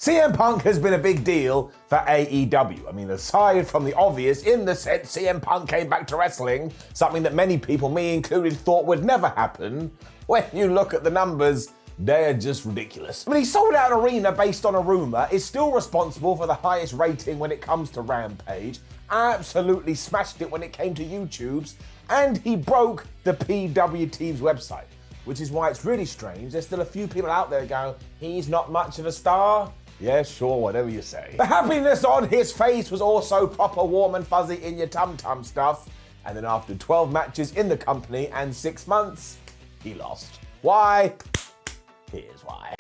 CM Punk has been a big deal for AEW. I mean, aside from the obvious, in the sense CM Punk came back to wrestling, something that many people, me included, thought would never happen, when you look at the numbers, they're just ridiculous. I mean, he sold out an arena based on a rumor, is still responsible for the highest rating when it comes to Rampage, absolutely smashed it when it came to YouTube's, and he broke the PWT's website. Which is why it's really strange. There's still a few people out there going, he's not much of a star. Yeah, sure, whatever you say. The happiness on his face was also proper warm and fuzzy in your tum-tum stuff. And then after 12 matches in the company and 6 months, he lost. Why? Here's why.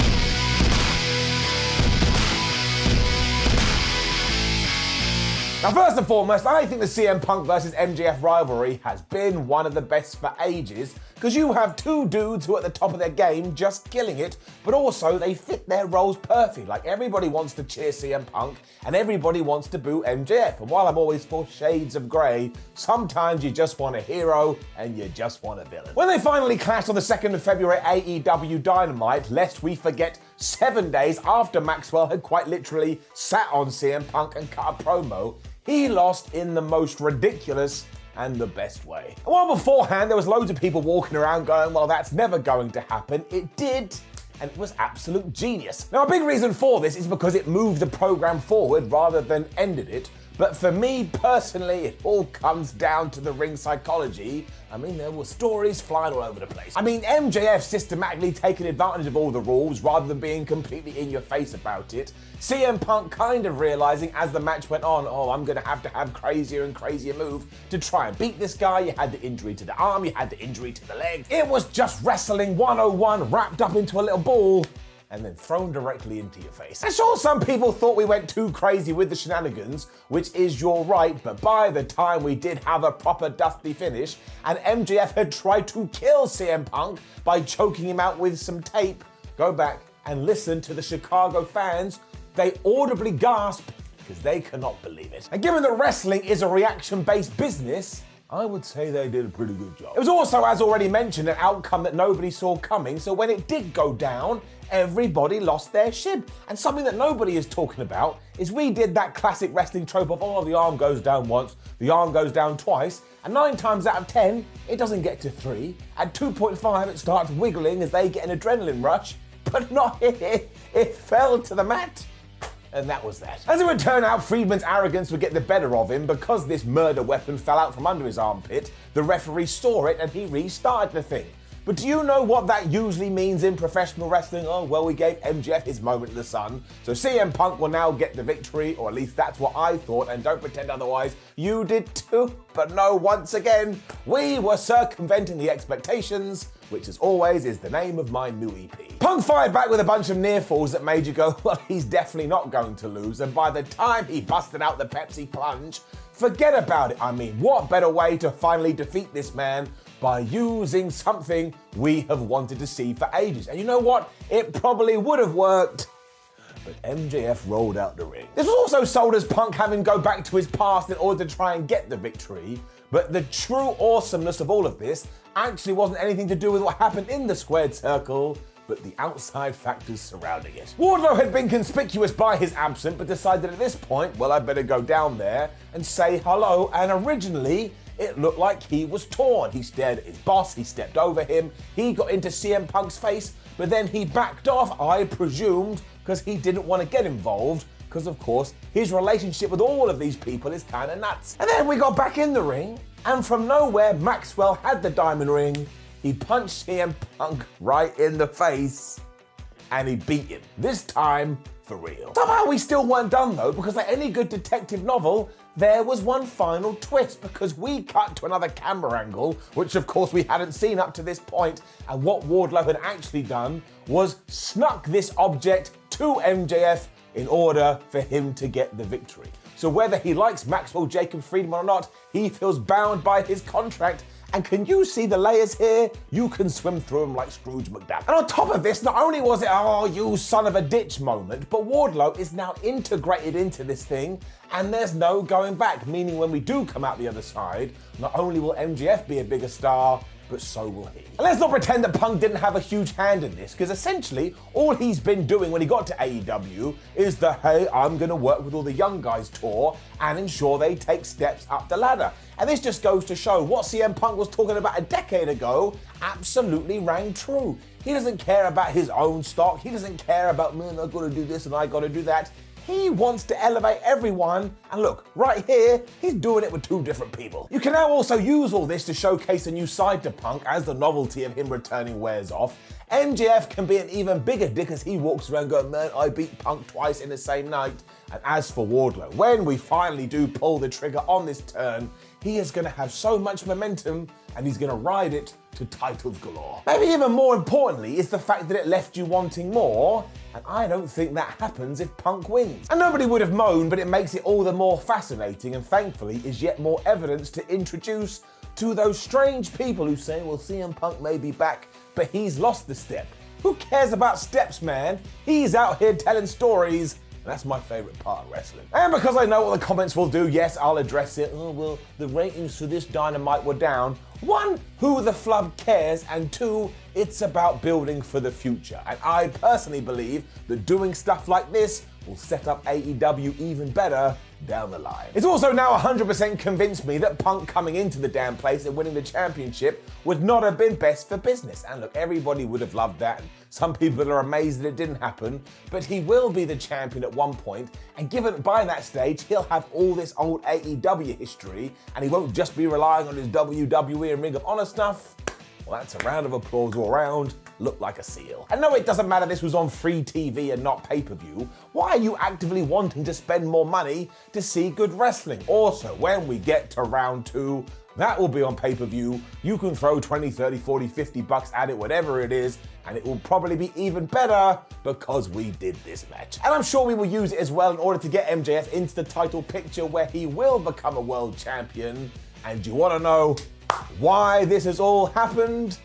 Now, first and foremost, I think the CM Punk versus MJF rivalry has been one of the best for ages, because you have two dudes who are at the top of their game just killing it, but also they fit their roles perfectly. Like, everybody wants to cheer CM Punk and everybody wants to boo MJF. And while I'm always for shades of grey, sometimes you just want a hero and you just want a villain. When they finally clashed on the 2nd of February at AEW Dynamite, lest we forget 7 days after Maxwell had quite literally sat on CM Punk and cut a promo, he lost in the most ridiculous and the best way. And while beforehand there was loads of people walking around going, well, that's never going to happen, it did, and it was absolute genius. Now, a big reason for this is because it moved the program forward rather than ended it. But for me personally, it all comes down to the ring psychology. I mean, there were stories flying all over the place. I mean, MJF systematically taking advantage of all the rules rather than being completely in your face about it. CM Punk kind of realizing as the match went on, oh, I'm gonna have to have crazier and crazier move to try and beat this guy. You had the injury to the arm, you had the injury to the leg. It was just wrestling 101 wrapped up into a little ball and then thrown directly into your face. I'm sure some people thought we went too crazy with the shenanigans, which is your right, but by the time we did have a proper dusty finish, and MJF had tried to kill CM Punk by choking him out with some tape, go back and listen to the Chicago fans. They audibly gasp because they cannot believe it. And given that wrestling is a reaction-based business, I would say they did a pretty good job. It was also, as already mentioned, an outcome that nobody saw coming, so when it did go down, everybody lost their shit. And something that nobody is talking about is we did that classic wrestling trope of, oh, the arm goes down once, the arm goes down twice, and 9 times out of 10, it doesn't get to 3. At 2.5, it starts wiggling as they get an adrenaline rush, but not here. It fell to the mat. And that was that. As it would turn out, Friedman's arrogance would get the better of him because this murder weapon fell out from under his armpit. The referee saw it and he restarted the thing. But do you know what that usually means in professional wrestling? Oh, well, we gave MJF his moment in the sun, so CM Punk will now get the victory, or at least that's what I thought, and don't pretend otherwise. You did too. But no, once again, we were circumventing the expectations, which as always is the name of my new EP. Punk fired back with a bunch of near falls that made you go, well, he's definitely not going to lose, and by the time he busted out the Pepsi plunge, forget about it. I mean, what better way to finally defeat this man by using something we have wanted to see for ages. And you know what? It probably would have worked, but MJF rolled out the ring. This was also sold as Punk having to go back to his past in order to try and get the victory, but the true awesomeness of all of this actually wasn't anything to do with what happened in the squared circle, but the outside factors surrounding it. Wardlow had been conspicuous by his absence, but decided at this point, well, I better go down there and say hello, and originally, it looked like he was torn. He stared at his boss, he stepped over him, he got into CM Punk's face, but then he backed off, I presumed, because he didn't want to get involved, because of course, his relationship with all of these people is kind of nuts. And then we got back in the ring, and from nowhere, Maxwell had the diamond ring, he punched CM Punk right in the face, and he beat him. This time, for real. Somehow we still weren't done though, because like any good detective novel, there was one final twist, because we cut to another camera angle, which of course we hadn't seen up to this point, and what Wardlow had actually done was snuck this object to MJF in order for him to get the victory. So whether he likes Maxwell Jacob Friedman or not, he feels bound by his contract. And can you see the layers here? You can swim through them like Scrooge McDuck. And on top of this, not only was it, oh, you son of a ditch moment, but Wardlow is now integrated into this thing, and there's no going back, meaning when we do come out the other side, not only will MJF be a bigger star, but so will he. And let's not pretend that Punk didn't have a huge hand in this, because essentially all he's been doing when he got to AEW is the hey, I'm going to work with all the young guys tour and ensure they take steps up the ladder. And this just goes to show what CM Punk was talking about a decade ago absolutely rang true. He doesn't care about his own stock. He doesn't care about, man, I've got to do this and I got to do that. He wants to elevate everyone, and look, right here, he's doing it with two different people. You can now also use all this to showcase a new side to Punk as the novelty of him returning wears off. MJF can be an even bigger dick as he walks around going, man, I beat Punk twice in the same night. And as for Wardlow, when we finally do pull the trigger on this turn, he is going to have so much momentum and he's going to ride it to titles galore. Maybe even more importantly is the fact that it left you wanting more, and I don't think that happens if Punk wins. And nobody would have moaned, but it makes it all the more fascinating and thankfully is yet more evidence to introduce to those strange people who say, well, CM Punk may be back, but he's lost the step. Who cares about steps, man? He's out here telling stories. That's my favourite part of wrestling. And because I know what the comments will do, yes, I'll address it. Oh, well, the ratings for this Dynamite were down. One, who the flub cares? And two, it's about building for the future. And I personally believe that doing stuff like this will set up AEW even better down the line. It's also now 100% convinced me that Punk coming into the damn place and winning the championship would not have been best for business. And look, everybody would have loved that. And some people are amazed that it didn't happen, but he will be the champion at one point, and given by that stage, he'll have all this old AEW history, and he won't just be relying on his WWE and Ring of Honor stuff. Well, that's a round of applause all around. Look like a seal. And no, it doesn't matter this was on free TV and not pay-per-view. Why are you actively wanting to spend more money to see good wrestling? Also, when we get to round 2, that will be on pay-per-view. You can throw 20, 30, 40, 50 bucks at it, whatever it is, and it will probably be even better because we did this match. And I'm sure we will use it as well in order to get MJF into the title picture where he will become a world champion. And do you want to know why this has all happened?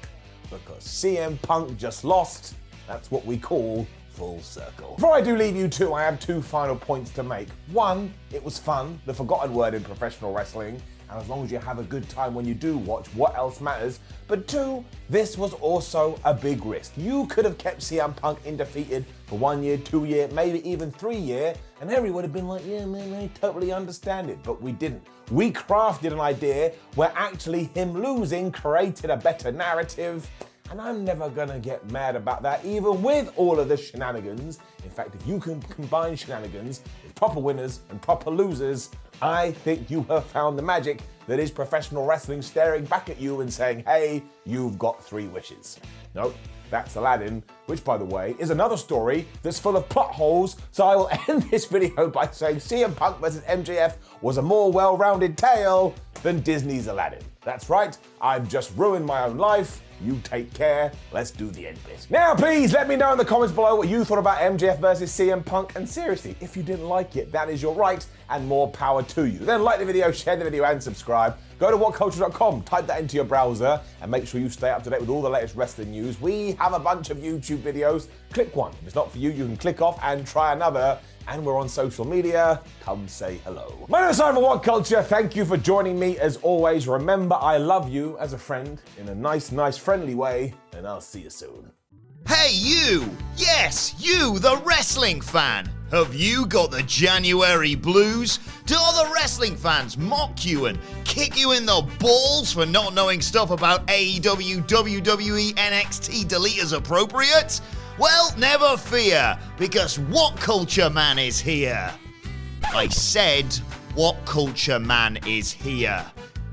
Because CM Punk just lost. That's what we call full circle. Before I do leave you two, I have two final points to make. One, it was fun, the forgotten word in professional wrestling, and as long as you have a good time when you do watch, what else matters? But two, this was also a big risk. You could have kept CM Punk undefeated for 1 year, 2 year, maybe even 3 year, and Henry would have been like, yeah, man, I totally understand it, but we didn't. We crafted an idea where actually him losing created a better narrative, and I'm never gonna get mad about that, even with all of the shenanigans. In fact, if you can combine shenanigans with proper winners and proper losers, I think you have found the magic that is professional wrestling staring back at you and saying, hey, you've got 3 wishes. Nope, that's Aladdin, which, by the way, is another story that's full of plot holes, so I will end this video by saying CM Punk vs MJF was a more well-rounded tale than Disney's Aladdin. That's right, I've just ruined my own life. You take care. Let's do the end bit. Now, please let me know in the comments below what you thought about MJF versus CM Punk. And seriously, if you didn't like it, that is your right and more power to you. Then like the video, share the video, and subscribe. Go to whatculture.com, type that into your browser, and make sure you stay up to date with all the latest wrestling news. We have a bunch of YouTube videos. Click one. If it's not for you, you can click off and try another. And we're on social media. Come say hello. My name is Simon What Culture. Thank you for joining me as always. Remember, I love you as a friend in a nice, friendly way, and I'll see you soon. Hey you! Yes, you, the wrestling fan! Have you got the January blues? Do other wrestling fans mock you and kick you in the balls for not knowing stuff about AEW, WWE, NXT delete as appropriate? Well, never fear, because What Culture Man is here. I said, What Culture Man is here.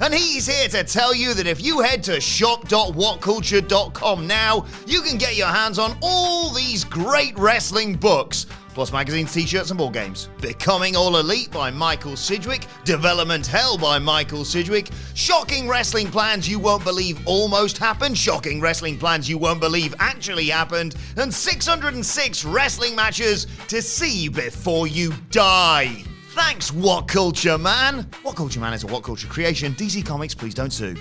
And he's here to tell you that if you head to shop.whatculture.com now, you can get your hands on all these great wrestling books, plus magazines, t-shirts and board games. Becoming All Elite by Michael Sidgwick, Development Hell by Michael Sidgwick, Shocking Wrestling Plans You Won't Believe Almost Happened, Shocking Wrestling Plans You Won't Believe Actually Happened, and 606 Wrestling Matches to See Before You Die. Thanks, What Culture Man! What Culture Man is a What Culture creation. DC Comics, please don't sue.